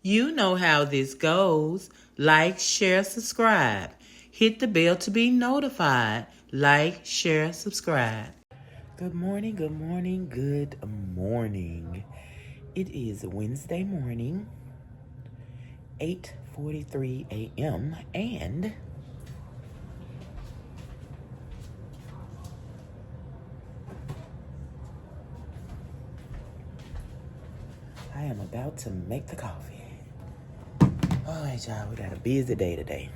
You know how this goes. Like, share, subscribe. Hit the bell to be notified. Like, share, subscribe. Good morning, good morning, good morning. It is Wednesday morning, 8:43 a.m. and I am about to make the coffee. All right, y'all, we got a busy day today.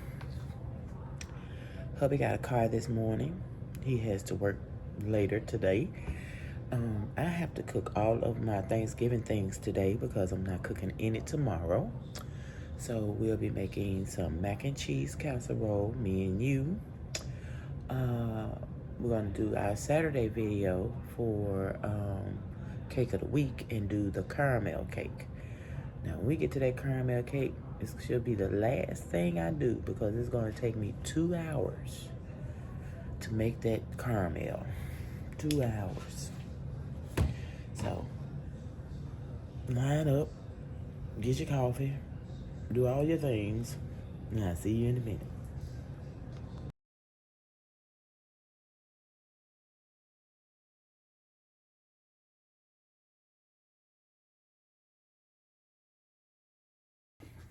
Hubby got a car this morning. He has to work later today. I have to cook all of my Thanksgiving things today because I'm not cooking any tomorrow. So we'll be making some mac and cheese casserole, me and you. We're gonna do our Saturday video for cake of the week and do the caramel cake. Now when we get to that caramel cake, it should be the last thing I do because it's gonna take me 2 hours to make that caramel. 2 hours. So, line up, get your coffee, do all your things, and I'll see you in a minute.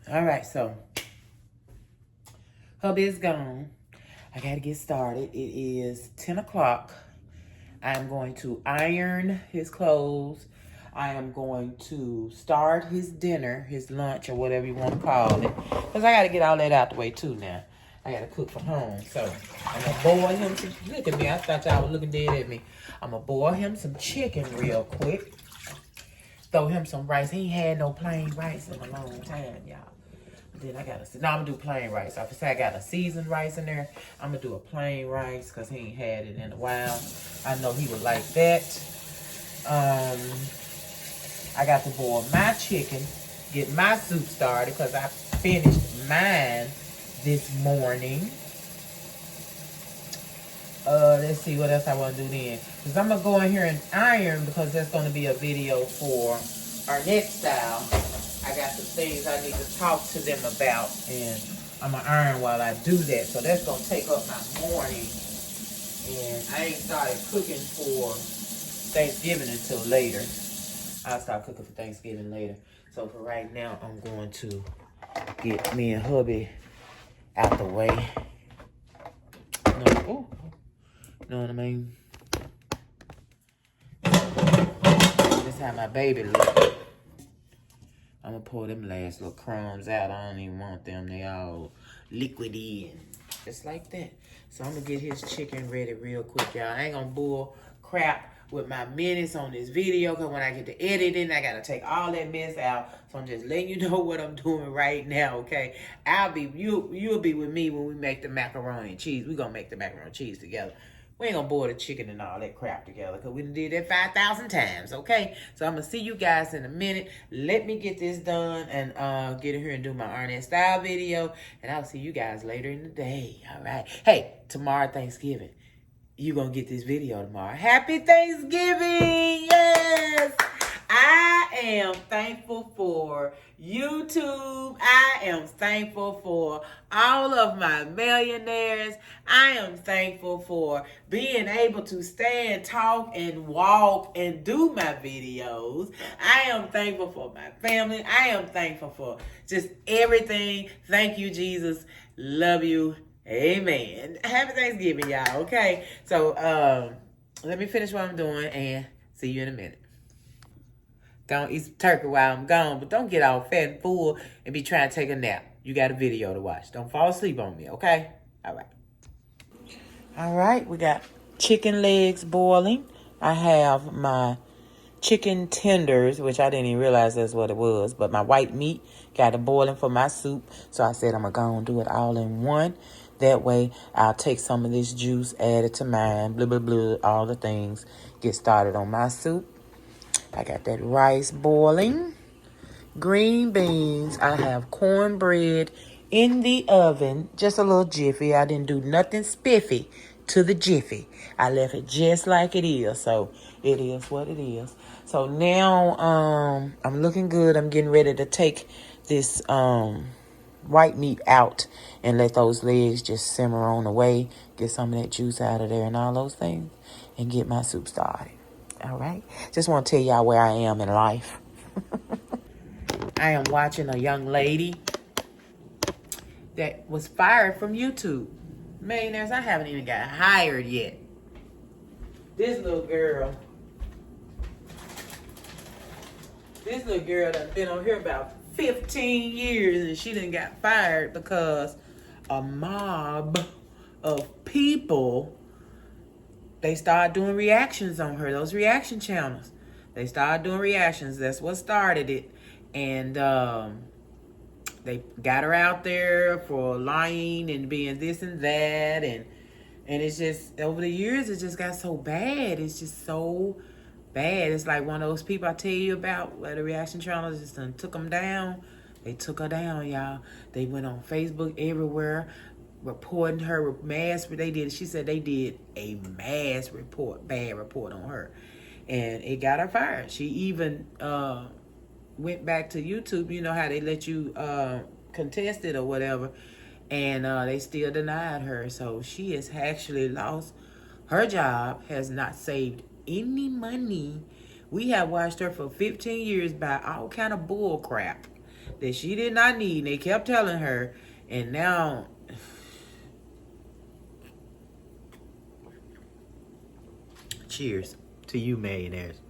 All right, so, hubby is gone. I gotta get started. It is 10 o'clock. I'm going to iron his clothes. I am going to start his dinner, his lunch, or whatever you want to call it. Because I got to get all that out the way, too, now. I got to cook from home. So, I'm going to boil him some... Look at me. I thought y'all were looking dead at me. I'm going to boil him some chicken real quick. Throw him some rice. He ain't had no plain rice in a long time, y'all. Then I got to... No, I'm going to do plain rice. I say I got a seasoned rice in there. I'm going to do a plain rice because he ain't had it in a while. I know he would like that. I got to boil my chicken, get my soup started because I finished mine this morning. Let's see what else I want to do then. Because I'm going to go in here and iron because that's going to be a video for our next style. I got some things I need to talk to them about, and I'm going to iron while I do that. So that's going to take up my morning. And I ain't started cooking for Thanksgiving until later. I'll start cooking for Thanksgiving later. So for right now, I'm going to get me and hubby out the way. Know what I mean? This how my baby look. I'm gonna pour them last little crumbs out. I don't even want them. They all liquidy and just like that. So I'm gonna get his chicken ready real quick, y'all. I ain't gonna bull crap with my minutes on this video because when I get to editing, I gotta take all that mess out. So I'm just letting you know what I'm doing right now, okay? You'll be with me when we make the macaroni and cheese. We're gonna make the macaroni and cheese together. We ain't gonna boil the chicken and all that crap together because we done did that 5,000 times, okay? So I'm gonna see you guys in a minute. Let me get this done and get in here and do my Arnett style video. And I'll see you guys later in the day, all right? Hey, tomorrow Thanksgiving. You're going to get this video tomorrow. Happy Thanksgiving! Yes! I am thankful for YouTube. I am thankful for all of my millionaires. I am thankful for being able to stand, talk, and walk and do my videos. I am thankful for my family. I am thankful for just everything. Thank you, Jesus. Love you. Amen. Happy Thanksgiving, y'all. Okay. So, let me finish what I'm doing and see you in a minute. Don't eat some turkey while I'm gone, but don't get all fat and full and be trying to take a nap. You got a video to watch. Don't fall asleep on me, okay? All right. All right. We got chicken legs boiling. I have my chicken tenders, which I didn't even realize that's what it was, but my white meat got it boiling for my soup. So I said I'm going to go and do it all in one. That way, I'll take some of this juice, add it to mine, blah, blah, blah, all the things. Get started on my soup. I got that rice boiling. Green beans. I have cornbread in the oven. Just a little jiffy. I didn't do nothing spiffy to the jiffy. I left it just like it is. So, it is what it is. So, now, I'm looking good. I'm getting ready to take this white meat out and let those legs just simmer on the way. Get some of that juice out of there and all those things. And get my soup started. All right. Just want to tell y'all where I am in life. I am watching a young lady that was fired from YouTube. Millionaires, I haven't even got hired yet. This little girl done been on here about 15 years and she done got fired because a mob of people, they started doing reactions on her, those reaction channels. They started doing reactions. That's what started it. And they got her out there for lying and being this and that. And it's just, over the years, it just got so bad. It's just so bad. It's like one of those people I tell you about where the reaction channels just done took them down. They took her down, y'all. They went on Facebook everywhere reporting her mass. She said they did a mass report, bad report on her. And it got her fired. She even went back to YouTube. You know how they let you contest it or whatever. And they still denied her. So she has actually lost her job, has not saved any money. We have watched her for 15 years buy all kind of bull crap that she did not need. And they kept telling her. And now, cheers to you millionaires.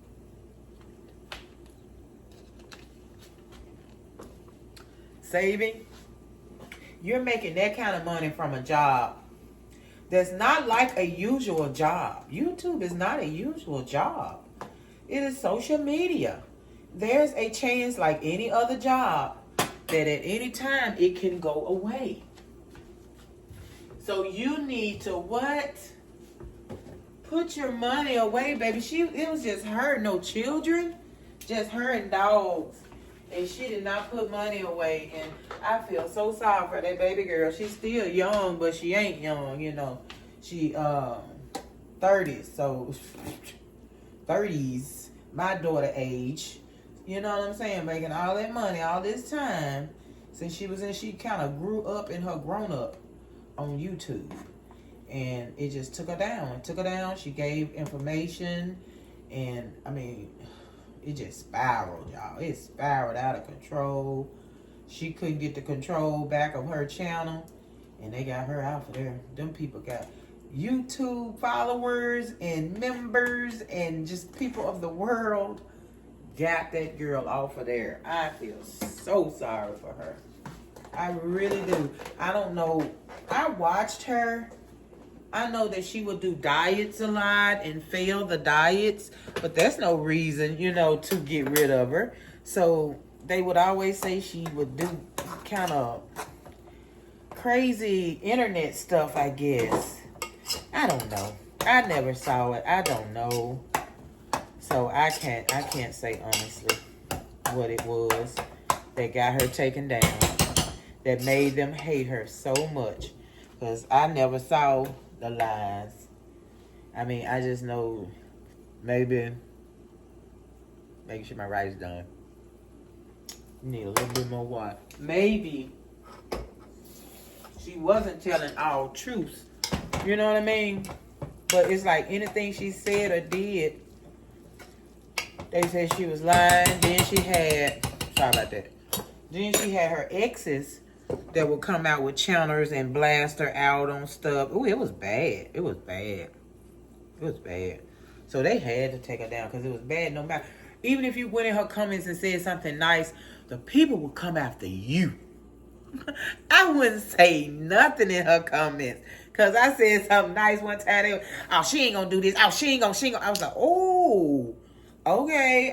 Saving. You're making that kind of money from a job that's not like a usual job. YouTube is not a usual job. It is social media. There's a chance, like any other job, that at any time it can go away. So you need to what? Put your money away, baby. It was just her, no children, just her and dogs. And she did not put money away. And I feel so sorry for that baby girl. She's still young, but she ain't young, you know. She 30s, so 30s, my daughter age. You know what I'm saying? Making all that money all this time since she kind of grew up in her grown up on YouTube. And it just took her down. She gave information. And, I mean, it just spiraled, y'all. It spiraled out of control. She couldn't get the control back of her channel. And they got her out of there. Them people got YouTube followers and members and just people of the world got that girl off of there. I feel so sorry for her. I really do. I don't know. I watched her. I know that she would do diets a lot and fail the diets, but that's no reason, you know, to get rid of her. So they would always say she would do kind of crazy internet stuff, I guess. I don't know. I never saw it. I don't know. So I can't say honestly what it was that got her taken down, that made them hate her so much. Because I never saw the lies. I mean, I just know maybe making sure my rice done. Need a little bit more water. Maybe she wasn't telling all truths. You know what I mean? But it's like anything she said or did, they said she was lying. Then she had, sorry about that. Then she had her exes that would come out with channels and blast her out on stuff. Oh, it was bad. It was bad. It was bad. So they had to take her down because it was bad no matter. Even if you went in her comments and said something nice, the people would come after you. I wouldn't say nothing in her comments because I said something nice one time. They were, oh, she ain't gonna do this. Oh, she ain't gonna. I was like, oh, okay.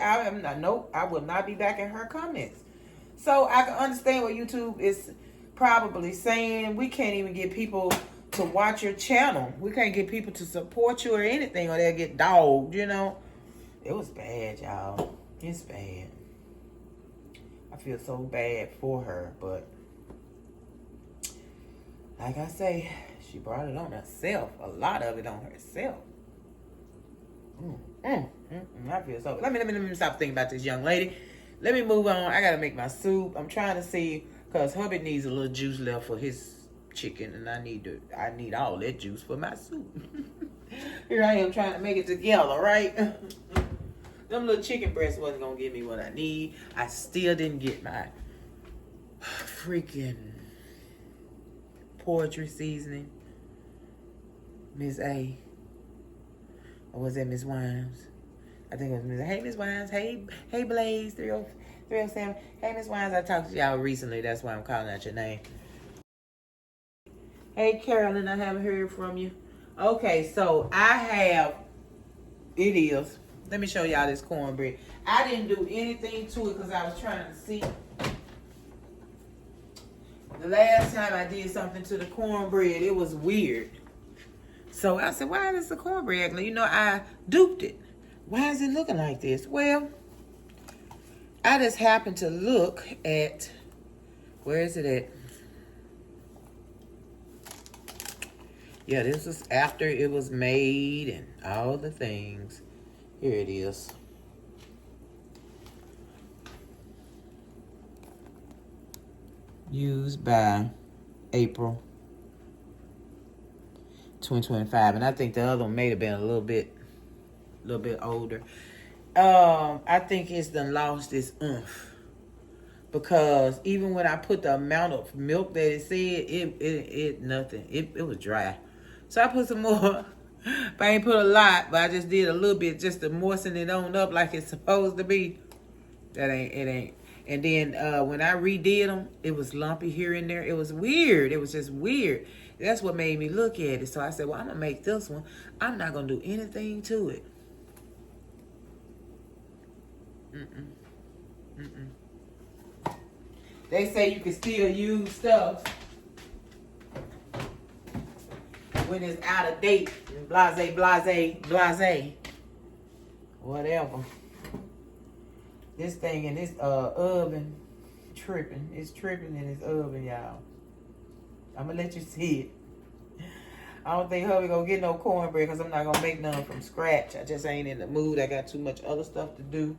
Nope, I will not be back in her comments. So I can understand what YouTube is probably saying. We can't even get people to watch your channel. We can't get people to support you or anything, or they'll get dogged, you know. It was bad, y'all. It's bad. I feel so bad for her, but like I say, she brought it on herself. A lot of it on herself. I feel so. Let me stop thinking about this young lady. Let me move on. I gotta make my soup. I'm trying to see, cause hubby needs a little juice left for his chicken, and I need all that juice for my soup. Here I am trying to make it together, right? Them little chicken breasts wasn't gonna give me what I need. I still didn't get my freaking poetry seasoning. Miss A. Or was that Miss Wines? I think it was Miss. Hey, Miss Wines. Hey, Blaze. 307. Hey, Miss Wines. I talked to y'all recently. That's why I'm calling out your name. Hey, Carolyn. I haven't heard from you. Okay, so I have. It is. Let me show y'all this cornbread. I didn't do anything to it because I was trying to see. The last time I did something to the cornbread, it was weird. So I said, why is the cornbread? You know, I duped it. Why is it looking like this? Well, I just happened to look at, where is it at? Yeah, this was after it was made and all the things. Here it is. Used by April 2025, and I think the other one may have been a little bit older. I think it's done lost its oomph, because even when I put the amount of milk that it said, it was dry. So I put some more. But I ain't put a lot, but I just did a little bit just to moisten it on up like it's supposed to be. It ain't. And then when I redid them, it was lumpy here and there. It was weird. It was just weird. That's what made me look at it. So I said, well, I'm going to make this one. I'm not going to do anything to it. They say you can still use stuff when it's out of date. Blase. Whatever. This thing in this oven tripping. It's tripping in this oven, y'all. I'm going to let you see it. I don't think hubby gonna get no cornbread because I'm not gonna make none from scratch. I just ain't in the mood. I got too much other stuff to do.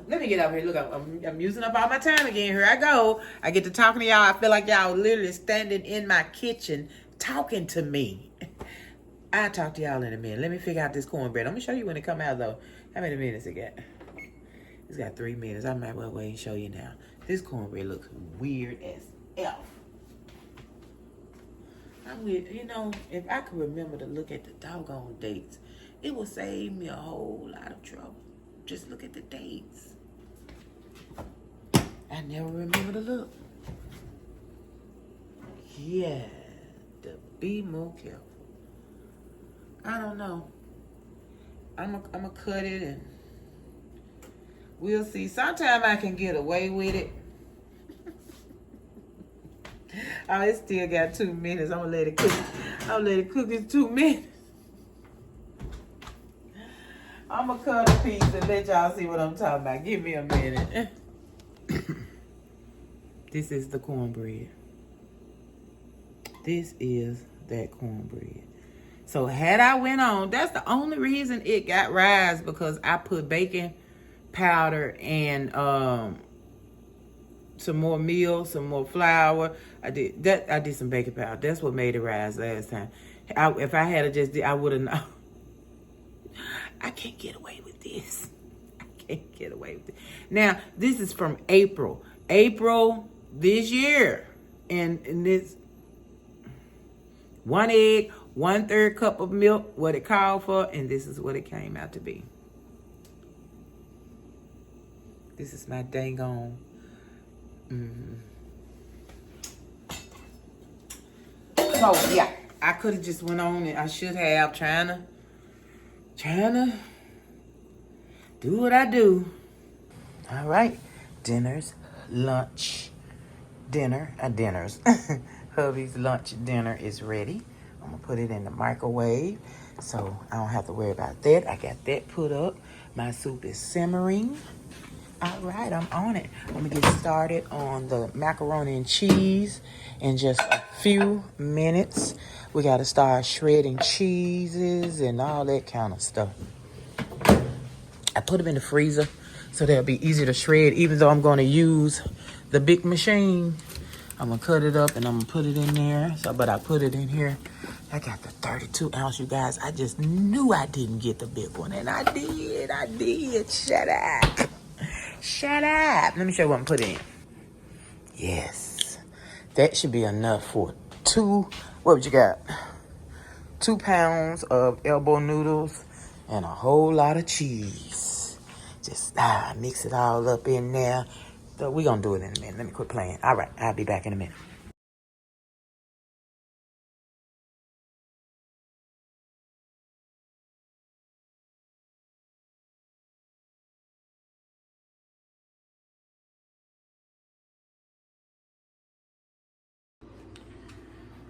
Let me get up here. Look, I'm using up all my time again. Here I go. I get to talking to y'all. I feel like y'all literally standing in my kitchen talking to me. I'll talk to y'all in a minute. Let me figure out this cornbread. I'm gonna show you when it come out though. How many minutes it got? It's got 3 minutes. I might well wait and show you now. This cornbread looks weird as F. You know, if I could remember to look at the doggone dates, it would save me a whole lot of trouble. Just look at the dates. I never remember to look. Yeah, to be more careful. I don't know. I'm gonna cut it and we'll see. Sometimes I can get away with it. Oh, it still got 2 minutes. I'm gonna let it cook. I'm gonna let it cook in 2 minutes. I'm gonna cut a piece and let y'all see what I'm talking about. Give me a minute. This is the cornbread. This is that cornbread. So had I went on, that's the only reason it got rise, because I put baking powder and some more meal, some more flour. I did some baking powder. That's what made it rise last time. If I had just I would have known. I can't get away with this. I can't get away with it. Now, this is from April. April this year. And this 1 egg, 1/3 cup of milk, what it called for, and this is what it came out to be. This is my dang on. So yeah, I could have just went on and I should have trying to do what I do. All right, dinners. Hubby's lunch dinner is ready. I'm gonna put it in the microwave so I don't have to worry about that. I got that put up. My soup is simmering. All right, I'm on it. I'm gonna get started on the macaroni and cheese in just a few minutes. We gotta start shredding cheeses and all that kind of stuff. I put them in the freezer so they'll be easy to shred. Even though I'm going to use the big machine, I'm gonna cut it up and I'm gonna put it in there. So, but I put it in here. I got the 32 ounce, you guys. I just knew I didn't get the big one, and I did. Shut up. Shut up. Let me show you what I'm putting in. Yes, that should be enough for what you got? 2 pounds of elbow noodles and a whole lot of cheese. Just mix it all up in there. So we're gonna do it in a minute. Let me quit playing. All right, I'll be back in a minute.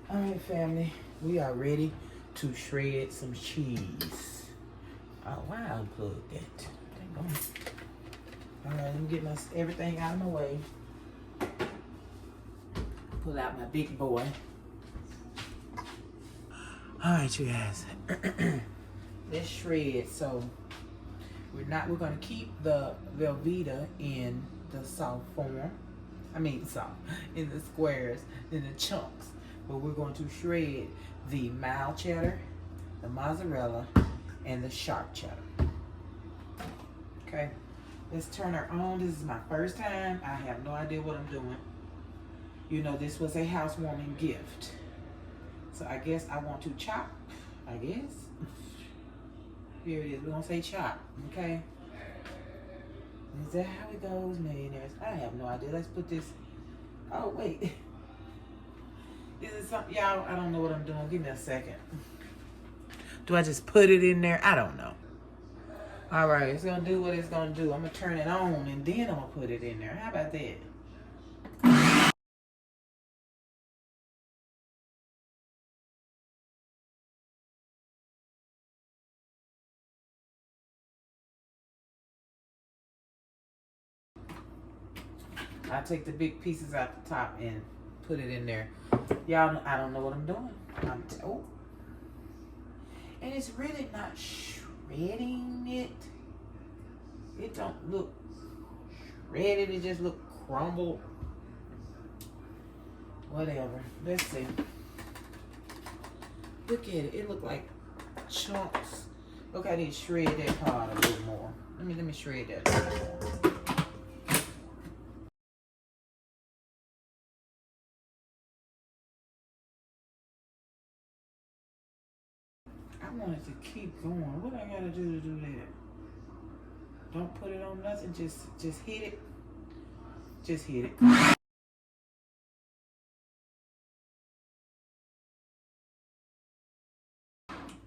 All right, family, we are ready to shred some cheese. Oh, why I unplugged that? All right, let me get everything out of my way. Pull out my big boy. All right, you guys. Let's shred. So we're gonna keep the velveeta in the soft form. In the squares, in the chunks. But we're going to shred the mild cheddar, the mozzarella, and the sharp cheddar. Okay, let's turn her on. This is my first time. I have no idea what I'm doing. You know, this was a housewarming gift. So I guess I want to chop, I guess. Here it is, we're gonna say chop, okay? Is that how it goes, millionaires? I have no idea. Let's put this, oh wait. This is something, y'all, I don't know what I'm doing. Give me a second. Do I just put it in there? I don't know. All right, it's gonna do what it's gonna do. I'm gonna turn it on and then I'm gonna put it in there. How about that? I take the big pieces out the top and put it in there. Y'all, I don't know what I'm doing. And it's really not shredding it. It don't look shredded. It just look crumbled. Whatever. Let's see. Look at it. It look like chunks. Look, I need to shred that part a little more. Let me shred that a little more. I wanted to keep going. What I gotta do to do that? Don't put it on nothing. Just hit it. Just hit it.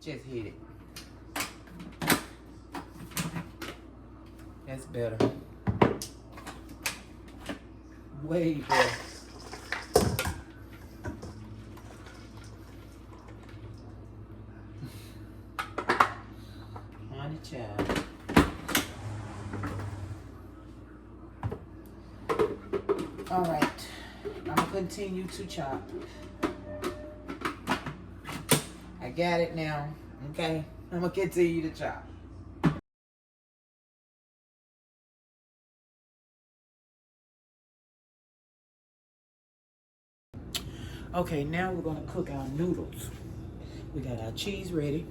Just hit it. That's better. Way better. Honey child. All right. I'm gonna continue to chop. I got it now. Okay. I'm gonna continue to chop. Okay, now we're gonna cook our noodles. We got our cheese ready.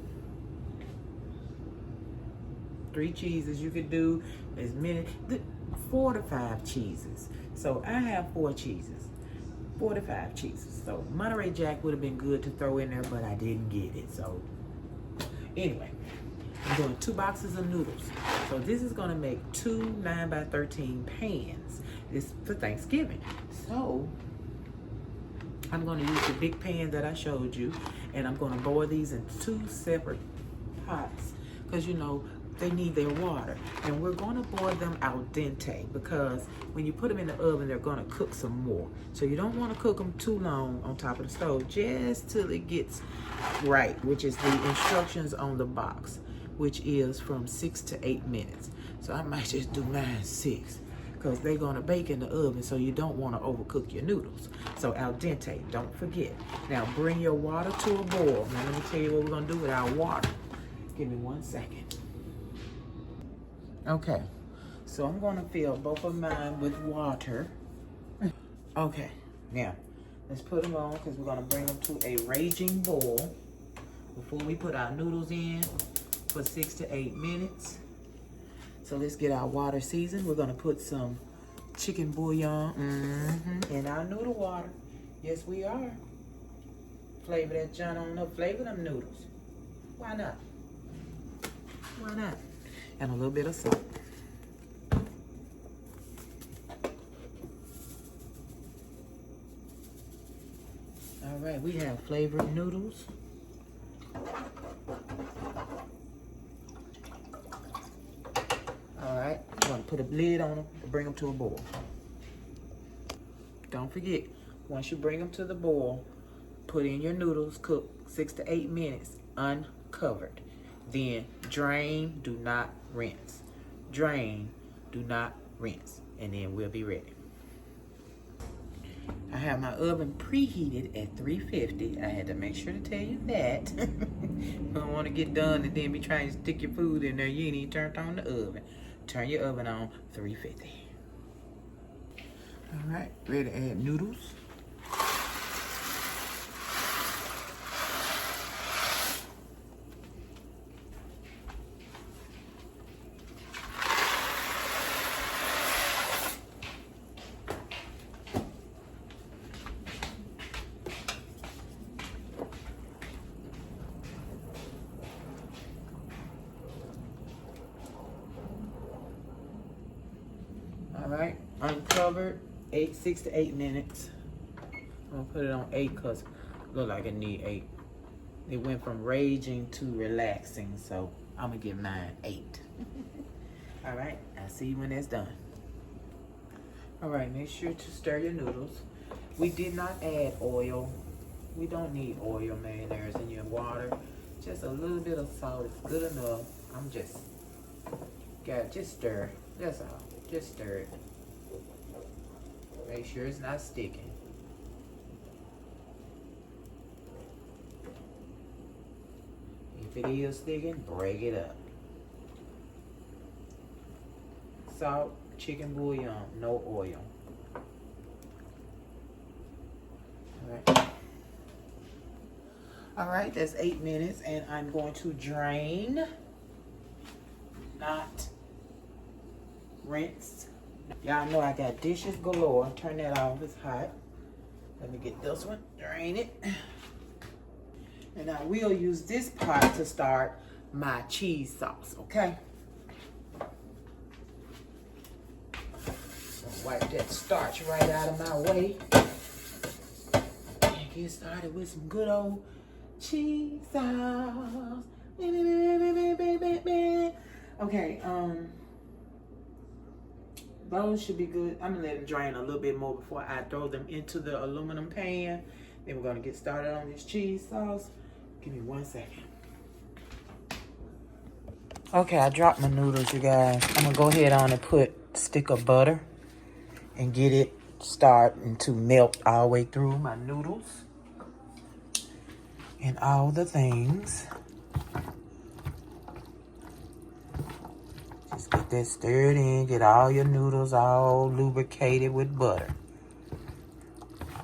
3 cheeses. You could do as many, 4 to 5 cheeses. So I have 4 cheeses, 4 to 5 cheeses. So Monterey Jack would have been good to throw in there, but I didn't get it. So anyway, I'm doing 2 boxes of noodles. So this is gonna make 2 9x13 pans. This for Thanksgiving. So I'm gonna use the big pan that I showed you, and I'm gonna boil these in 2 separate pots, because you know, they need their water. And we're gonna boil them al dente, because when you put them in the oven, they're gonna cook some more. So you don't wanna cook them too long on top of the stove, just till it gets right, which is the instructions on the box, which is from 6 to 8 minutes. So I might just do mine 6, because they're gonna bake in the oven, so you don't wanna overcook your noodles. So al dente, don't forget. Now bring your water to a boil. Now let me tell you what we're gonna do with our water. Give me 1 second. Okay, So I'm gonna fill both of mine with water. Okay, now let's put them on because we're gonna bring them to a raging boil before we put our noodles in for 6 to 8 minutes. So let's get our water seasoned. We're gonna put some chicken bouillon in our noodle water. Yes, we are. Flavor that John on up. Flavor them noodles. Why not? Why not? And a little bit of salt. All right, we have flavored noodles. All right, I'm gonna put a lid on them and bring them to a boil. Don't forget, once you bring them to the boil, put in your noodles, cook 6 to 8 minutes uncovered. Then drain, do not rinse. Drain, do not rinse. And then we'll be ready. I have my oven preheated at 350. I had to make sure to tell you that. You don't want to get done and then be trying to stick your food in there. You ain't even turned on the oven. Turn your oven on 350. All right, ready to add noodles. All right, uncovered, 6 to 8 minutes. I'm gonna put it on 8 because it look like it need 8. It went from raging to relaxing, so I'm gonna give mine 8. All right, I'll see you when that's done. All right, make sure to stir your noodles. We did not add oil. We don't need oil, mayonnaise in your water. Just a little bit of salt is good enough. Just stir. That's all. Just stir it. Make sure it's not sticking. If it is sticking, break it up. Salt, chicken bouillon, no oil. All right, that's 8 minutes, and I'm going to drain, not rinse. Y'all know I got dishes galore. Turn that off, it's hot. Let me get this one, drain it. And I will use this pot to start my cheese sauce, okay? So wipe that starch right out of my way. And get started with some good old cheese sauce. Okay, those should be good. I'm gonna let them drain a little bit more before I throw them into the aluminum pan. Then we're gonna get started on this cheese sauce. Give me 1 second. Okay, I dropped my noodles, you guys. I'm gonna go ahead on and put a stick of butter and get it starting to melt all the way through my noodles and all the things. Just get that stirred in, get all your noodles all lubricated with butter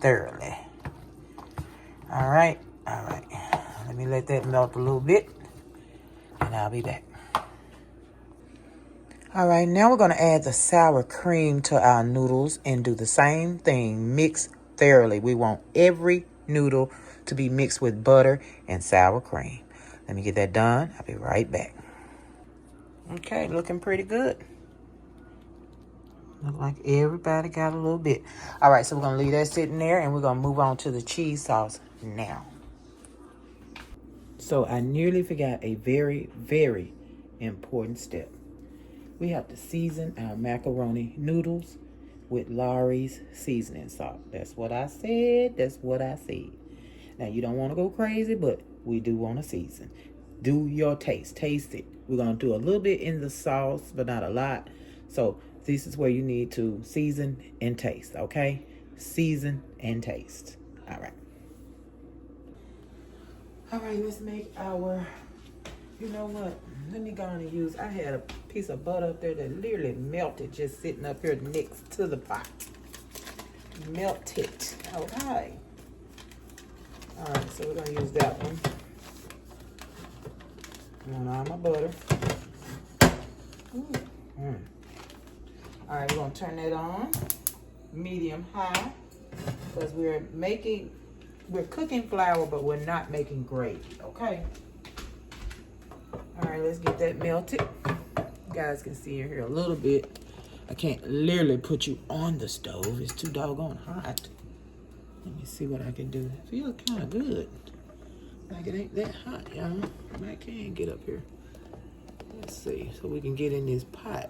thoroughly. All right. Let me let that melt a little bit and I'll be back. All right, now we're gonna add the sour cream to our noodles and do the same thing, mix thoroughly. We want every noodle to be mixed with butter and sour cream. Let me get that done. I'll be right back. Okay, looking pretty good. Look like everybody got a little bit. All right, so we're gonna leave that sitting there and we're gonna move on to the cheese sauce now. So I nearly forgot a very, very important step. We have to season our macaroni noodles with Lawry's seasoning salt. That's what I said. That's what I said. Now, you don't want to go crazy, but we do want to season. Do your taste. Taste it. We're going to do a little bit in the sauce, but not a lot. So this is where you need to season and taste, okay? Season and taste. All right. All right, let's make our You know what? Let me go on and use, I had a piece of butter up there that literally melted just sitting up here next to the pot. Melted. Okay. All right, so we're gonna use that one. And all my butter. All right, we're gonna turn that on medium high because we're cooking flour, but we're not making gravy. Okay. All right, let's get that melted. You guys can see in here a little bit. I can't literally put you on the stove. It's too doggone hot. Let me see what I can do. It feels kind of good. Like it ain't that hot, y'all. I can get up here. Let's see, so we can get in this pot.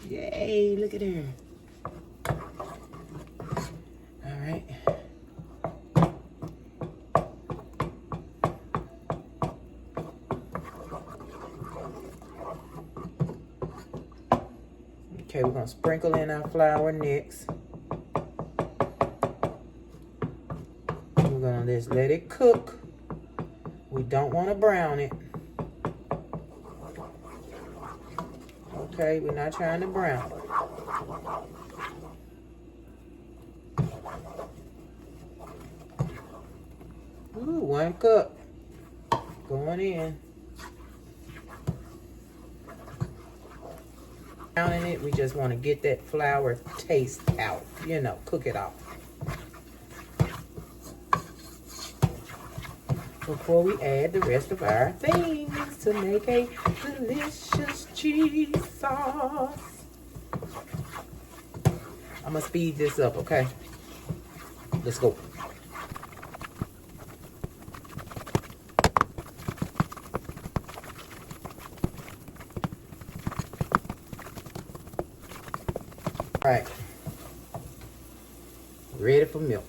Yay, look at her. All right. Okay, we're gonna sprinkle in our flour next. We're gonna just let it cook. We don't want to brown it. Okay, we're not trying to brown it. Ooh, 1 cup going in. Browning it, we just want to get that flour taste out. You know, cook it off. Before we add the rest of our things to make a delicious cheese sauce. I'm gonna speed this up, okay? Let's go. All right, ready for milk.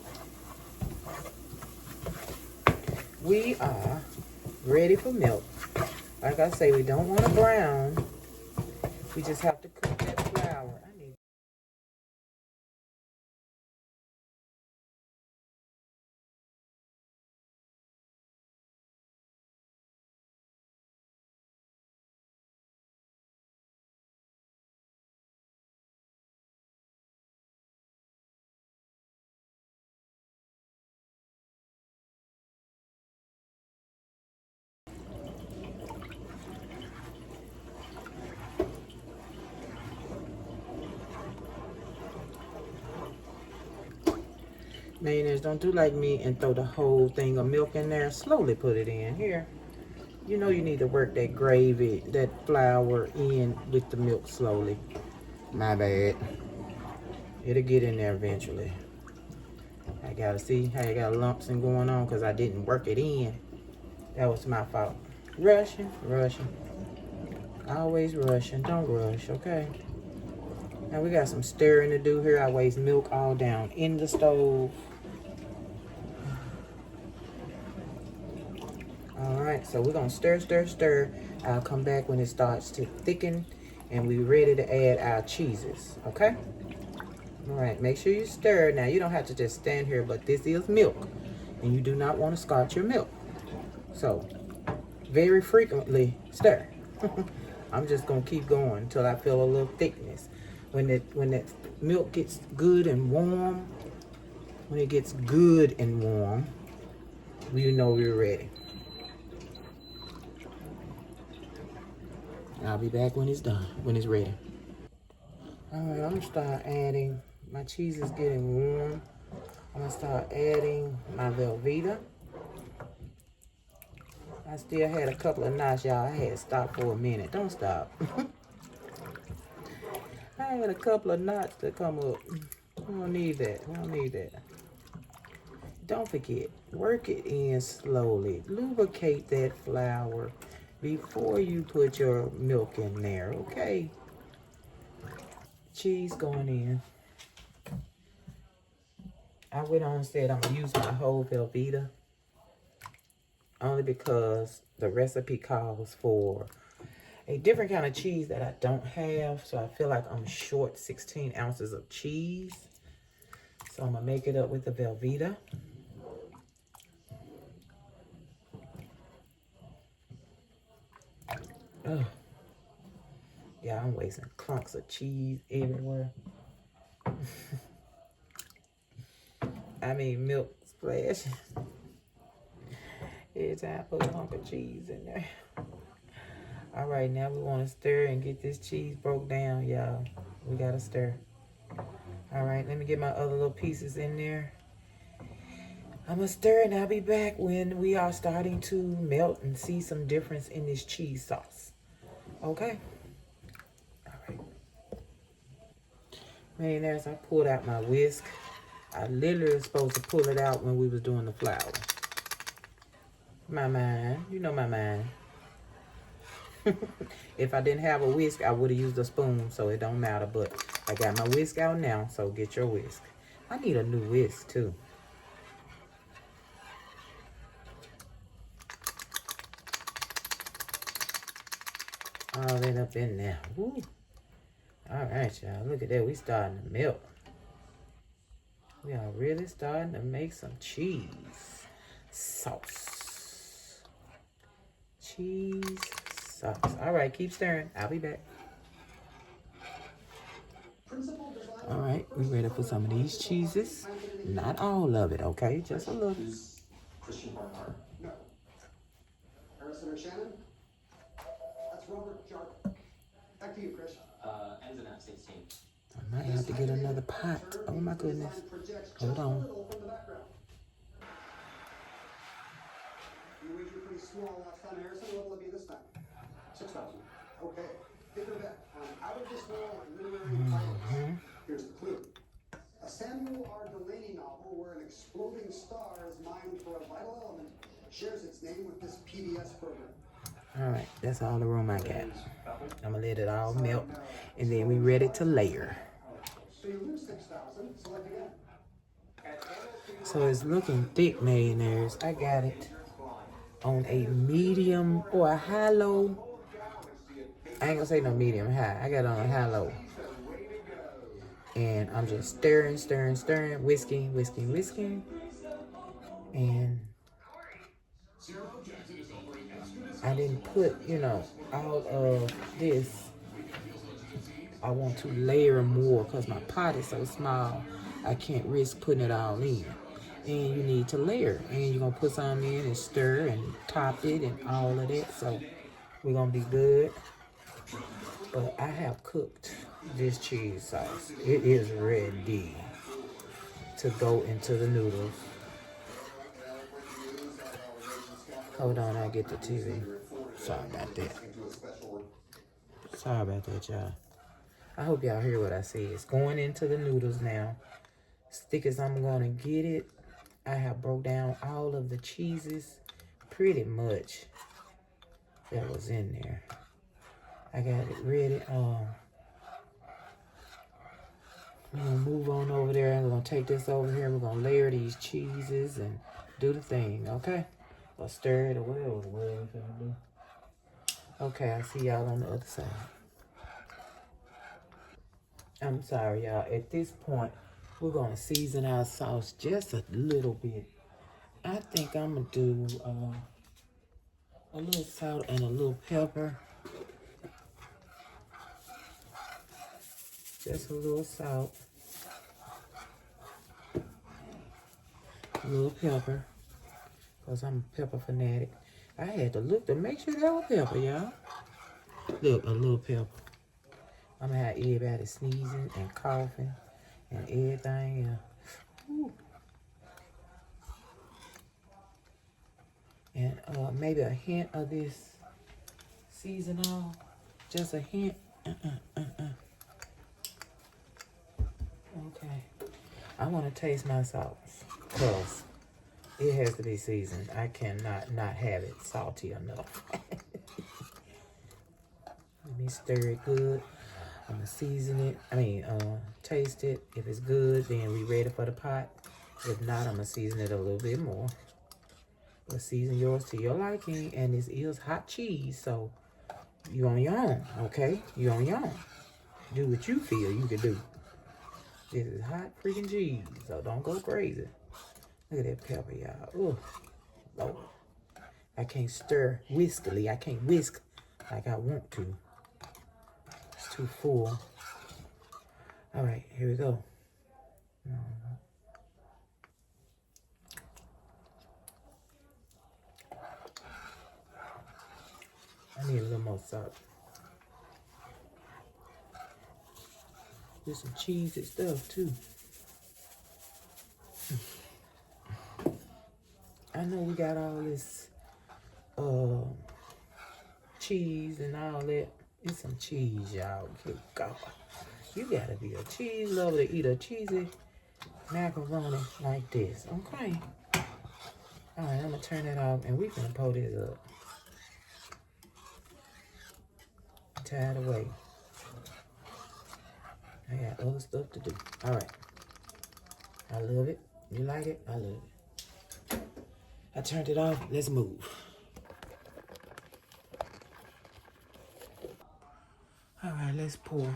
We are ready for milk. Like I say, we don't want to brown. We just have to cook that flour. Mayonnaise, don't do like me and throw the whole thing of milk in there. Slowly put it in here. You know you need to work that gravy, that flour in with the milk slowly. My bad. It'll get in there eventually. I gotta see how you got lumps and going on because I didn't work it in. That was my fault. Rushing. Always rushing. Don't rush, okay? Now we got some stirring to do here. I waste milk all down in the stove. All right, so we're gonna stir. I'll come back when it starts to thicken and we're ready to add our cheeses, okay? All right, make sure you stir. Now you don't have to just stand here, but this is milk and you do not want to scotch your milk. So very frequently stir. I'm just gonna keep going until I feel a little thickness. When that milk gets good and warm, when it gets good and warm, you know we're ready. I'll be back when it's done, when it's ready. All right, I'm gonna start adding, my cheese is getting warm. I'm gonna start adding my velveeta. I still had a couple of knots, y'all. I had to stop for a minute. Don't stop. I had a couple of knots to come up. We don't need that. We don't need that. Don't forget, work it in slowly. Lubricate that flour before you put your milk in there, okay? Cheese going in. I went on and said I'm gonna use my whole velveeta only because the recipe calls for a different kind of cheese that I don't have, so I feel like I'm short 16 ounces of cheese. So I'm gonna make it up with the Velveeta. Oh, yeah, I'm wasting clumps of cheese everywhere. I mean, milk splash. Every time I put a hunk of cheese in there. All right, now we want to stir and get this cheese broke down, y'all. We gotta stir. All right, let me get my other little pieces in there. I'm gonna stir and I'll be back when we are starting to melt and see some difference in this cheese sauce. Okay? All right. Man, as I pulled out my whisk, I literally was supposed to pull it out when we was doing the flour. My mind, you know my mind. If I didn't have a whisk, I would have used a spoon, so it don't matter. But I got my whisk out now, so get your whisk. I need a new whisk, too. All that up in there. Woo. All right, y'all. Look at that. We starting to melt. We are really starting to make some cheese sauce. Cheese sauce. All right, keep stirring. I'll be back. All right, we ready for some of these cheeses. Not all of it, okay? Just a little. Christian Barnhart? No. Harrison or Shannon? That's Robert Jarvis. Back to you, Chris. Ends in F-16. I might have to get another pot. Oh my goodness. Hold on. You wagered pretty small last time, Harrison. What will it be this time? 6,000. Okay. Bigger bet on out of this world literary titles. Here's the clue. A Samuel R. Delany novel where an exploding star is mined for a vital element shares its name with this PBS program. All right, that's all the room I got. I'm gonna let it all melt, and then we ready to layer. So you lose 6,000. Select again. So it's looking thick, millionaires. I got it on a medium or a high-low. I ain't gonna say no medium high. I got it on a high-low. And I'm just stirring, stirring, stirring, whisking, whisking, whisking. And I didn't put, you know, all of this. I want to layer more because my pot is so small. I can't risk putting it all in. And you need to layer. And you're going to put some in and stir and top it and all of that. So we're going to be good. But I have cooked this cheese sauce. It is ready to go into the noodles. Hold on, I'll get the TV. Sorry about that. Sorry about that, y'all. I hope y'all hear what I said. It's going into the noodles now. As thick as I'm going to get it. I have broke down all of the cheeses pretty much that was in there. I got it ready. We're going to move on over there. We're going to take this over here. We're going to layer these cheeses and do the thing, okay? Or stir it or whatever we're going to do. Okay, I'll see y'all on the other side. I'm sorry, y'all. At this point, we're going to season our sauce just a little bit. I think I'm going to do a little salt and a little pepper. Just a little salt. A little pepper. Because I'm a pepper fanatic. I had to look to make sure that was pepper, y'all. Look, a little pepper. I'm going to have everybody sneezing and coughing and everything. Woo. And maybe a hint of this seasoning. Just a hint. Okay. I want to taste my sauce because it has to be seasoned. I cannot not have it salty enough. Let me stir it good. I'm going to season it. Taste it. If it's good, then we ready for the pot. If not, I'm going to season it a little bit more. But season yours to your liking. And this is hot cheese, so you on your own, okay? You on your own. Do what you feel you can do. This is hot freaking cheese, so don't go crazy. Look at that pepper, y'all. Oh, Lord. I can't stir whiskily. I can't whisk like I want to. It's too full. All right, here we go. I need a little more salt. There's some cheesy stuff too. I know we got all this cheese and all that. It's some cheese, y'all. Good God. You gotta be a cheese lover to eat a cheesy macaroni like this. Okay. Alright, I'm gonna turn it off and we gonna pull this up. I'm tired of waiting. I got other stuff to do. Alright. I love it. You like it? I love it. I turned it off. Let's move. Alright, let's pour.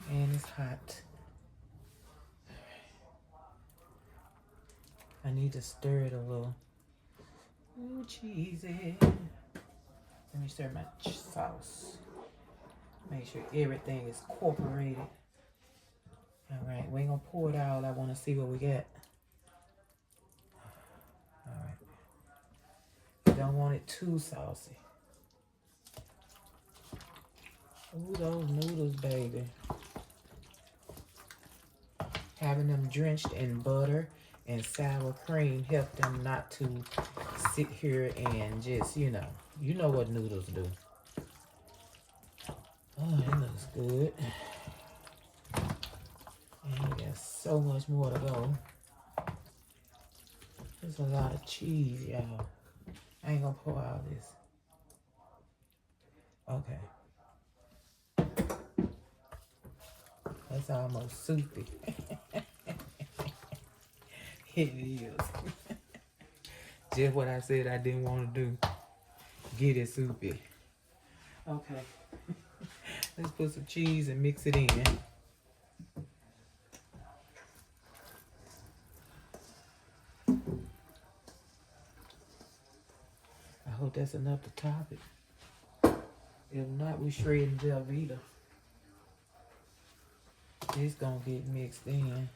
Man, it's hot. I need to stir it a little. Ooh, cheesy. Let me stir my sauce. Make sure everything is incorporated. Alright, we ain't gonna pour it out. I wanna see what we got. Alright. You don't want it too saucy. Ooh, those noodles, baby. Having them drenched in butter and sour cream help them not to sit here and just, you know what noodles do. Oh, that looks good. And we got so much more to go. There's a lot of cheese, y'all. I ain't gonna pour all this. Okay. That's almost soupy. It is. Just what I said I didn't want to do. Get it soupy. Okay. Let's put some cheese and mix it in. I hope that's enough to top it. If not, we shredding velveeta. It's gonna get mixed in.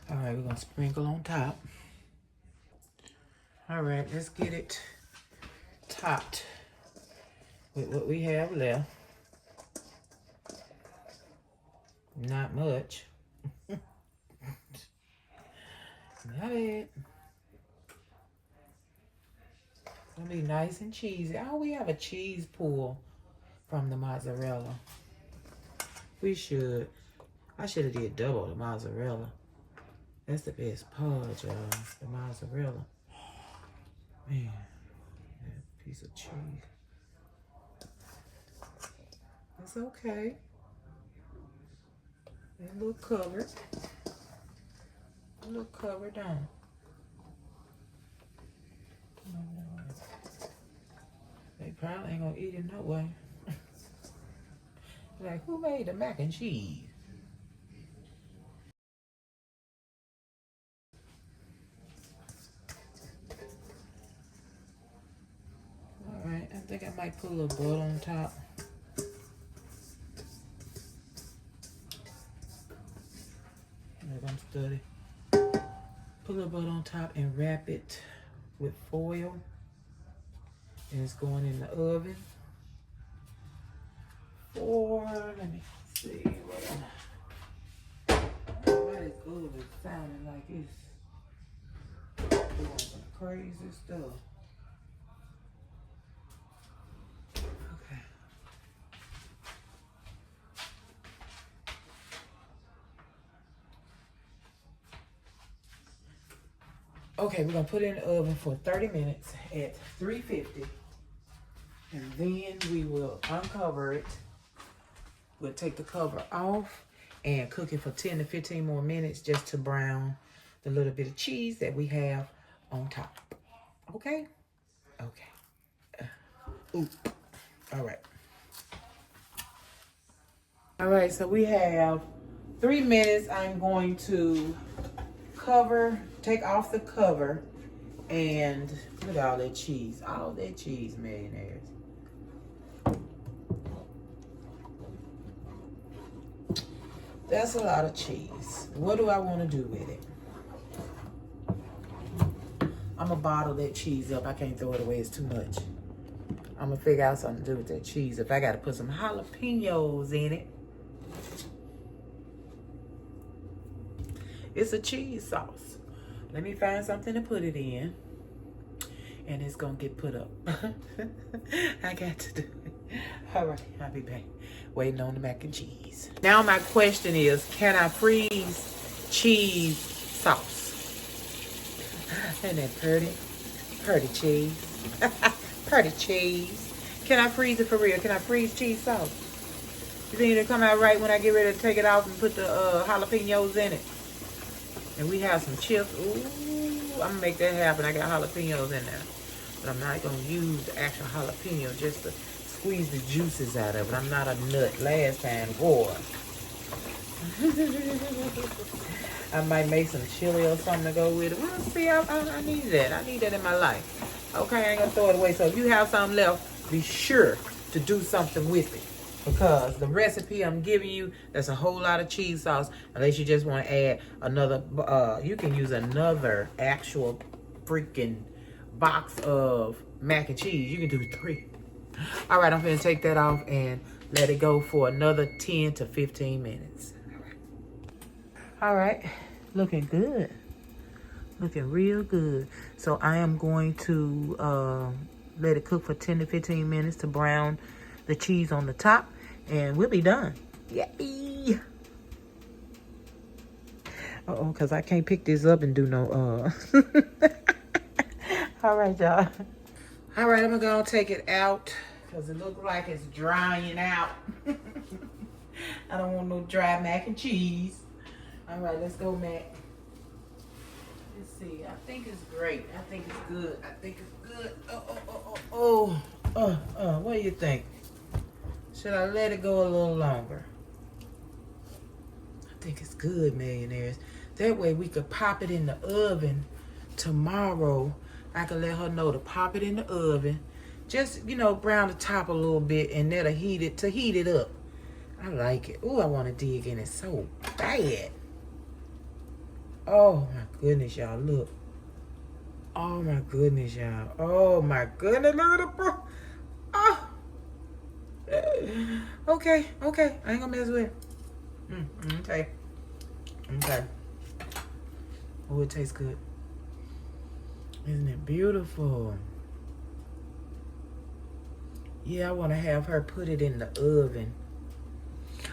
All right, we're gonna sprinkle on top. All right, let's get it topped with what we have left. Not much. Not it. It's gonna be nice and cheesy. Oh, we have a cheese pool from the mozzarella. We should. I should have did double the mozzarella. That's the best part, y'all. The mozzarella. Man, that piece of cheese. It's okay. They're a little covered. A little covered down. They probably ain't gonna eat it no way. Like, who made the mac and cheese? Alright, I think I might put a little butter on top. Look, I'm studying. Put a little butter on top and wrap it with foil. And it's going in the oven for, let me see what why this oven sounding like it's doing some crazy stuff. Okay. Okay, we're gonna put it in the oven for 30 minutes at 350. And then we will uncover it. We'll take the cover off and cook it for 10 to 15 more minutes just to brown the little bit of cheese that we have on top. Okay? Okay. Ooh. All right. All right, so we have 3 minutes. I'm going to take off the cover, and look at all that cheese. All that cheese, millionaires. That's a lot of cheese. What do I want to do with it? I'm going to bottle that cheese up. I can't throw it away. It's too much. I'm going to figure out something to do with that cheese. If I got to put some jalapenos in it. It's a cheese sauce. Let me find something to put it in. And it's going to get put up. I got to do it. All right, I'll be back. Waiting on the mac and cheese. Now my question is, can I freeze cheese sauce? Isn't that pretty? Pretty cheese. Pretty cheese. Can I freeze it for real? Can I freeze cheese sauce? You think it'll come out right when I get ready to take it off and put the jalapenos in it? And we have some chips. Ooh, I'm gonna make that happen. I got jalapenos in there. But I'm not gonna use the actual jalapeno just to squeeze the juices out of it. I'm not a nut. Last time, boy. I might make some chili or something to go with it. Well, see, I need that. I need that in my life. Okay, I ain't gonna throw it away. So if you have something left, be sure to do something with it. Because the recipe I'm giving you, that's a whole lot of cheese sauce. Unless you just want to add another, you can use another actual freaking box of mac and cheese. You can do 3. All right, I'm gonna take that off and let it go for another 10 to 15 minutes. All right, looking good. Looking real good. So I am going to let it cook for 10 to 15 minutes to brown the cheese on the top, and we'll be done. Yay! Uh-oh, because I can't pick this up and do no, All right, y'all. All right, I'm going to go take it out because it looks like it's drying out. I don't want no dry mac and cheese. All right, let's go, Mac. Let's see. I think it's great. I think it's good. I think it's good. What do you think? Should I let it go a little longer? I think it's good, millionaires. That way we could pop it in the oven tomorrow. I can let her know to pop it in the oven. Just, you know, brown the top a little bit, and that'll heat it up. I like it. Ooh, I want to dig in it so bad. Oh, my goodness, y'all. Look. Oh, my goodness, y'all. Oh, my goodness. Look at the... Oh. Okay. I ain't gonna mess with it. Okay. Oh, it tastes good. Isn't it beautiful? Yeah, I want to have her put it in the oven.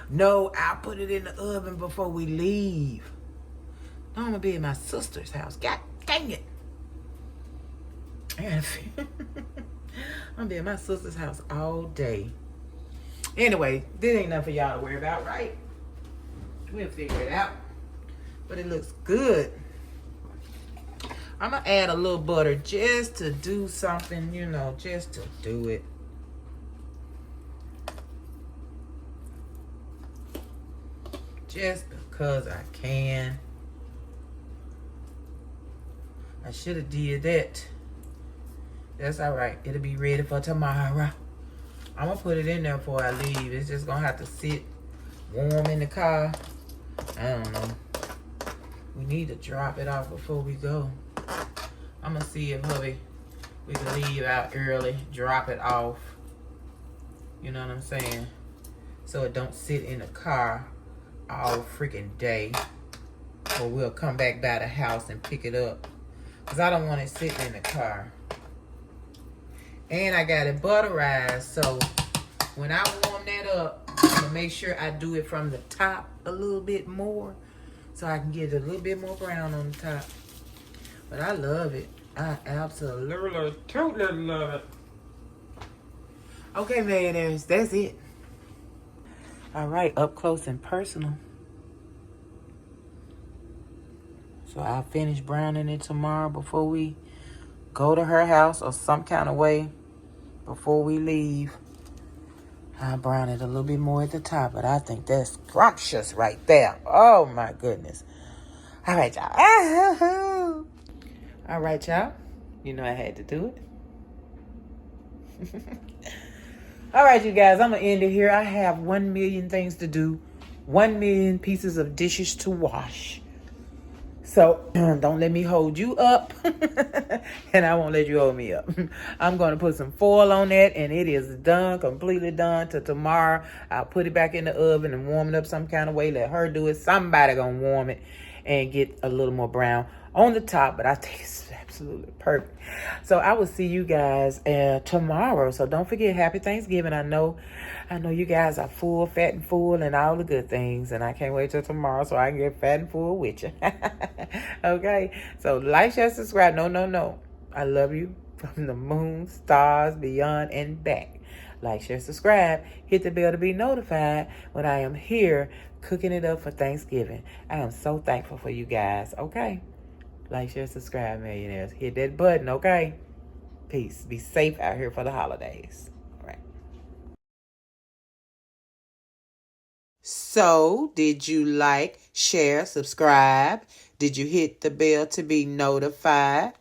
No, I'll put it in the oven before we leave. No, I'm gonna be at my sister's house. God dang it. I'm gonna be at my sister's house all day. Anyway, this ain't nothing for y'all to worry about, right? We'll figure it out. But it looks good. I'm gonna add a little butter just to do something, you know, just to do it. Just because I can. I should have did that. That's all right. It'll be ready for tomorrow. I'm going to put it in there before I leave. It's just going to have to sit warm in the car. I don't know. We need to drop it off before we go. I'm going to see if we can leave out early, drop it off. You know what I'm saying? So it don't sit in the car all freaking day. Or we'll come back by the house and pick it up. Because I don't want it sitting in the car. And I got it butterized, so when I warm that up, I'm going to make sure I do it from the top a little bit more so I can get a little bit more brown on the top. But I love it. I absolutely, totally love it. Okay, millionaires, that's it. All right, up close and personal. So I'll finish browning it tomorrow before we go to her house or some kind of way before we leave. I'll brown it a little bit more at the top, but I think that's scrumptious right there. Oh, my goodness. All right, y'all. All right, y'all. You know I had to do it. All right, you guys, I'm going to end it here. I have 1 million things to do, 1 million pieces of dishes to wash. So don't let me hold you up, and I won't let you hold me up. I'm going to put some foil on that, and it is done, completely done till tomorrow. I'll put it back in the oven and warm it up some kind of way. Let her do it. Somebody going to warm it and get a little more brown on the top, but I think it's absolutely perfect. So I will see you guys tomorrow. So don't forget, happy Thanksgiving. I know you guys are full, fat and full, and all the good things, and I can't wait till tomorrow so I can get fat and full with you. Okay, so like, share, subscribe. No, I love you from the moon, stars, beyond, and back. Like, share, subscribe. Hit the bell to be notified when I am here cooking it up for Thanksgiving. I am so thankful for you guys. Okay, like, share, subscribe, millionaires. Hit that button. Okay, peace. Be safe out here for the holidays. All right. So, did you like, share, subscribe? Did you hit the bell to be notified?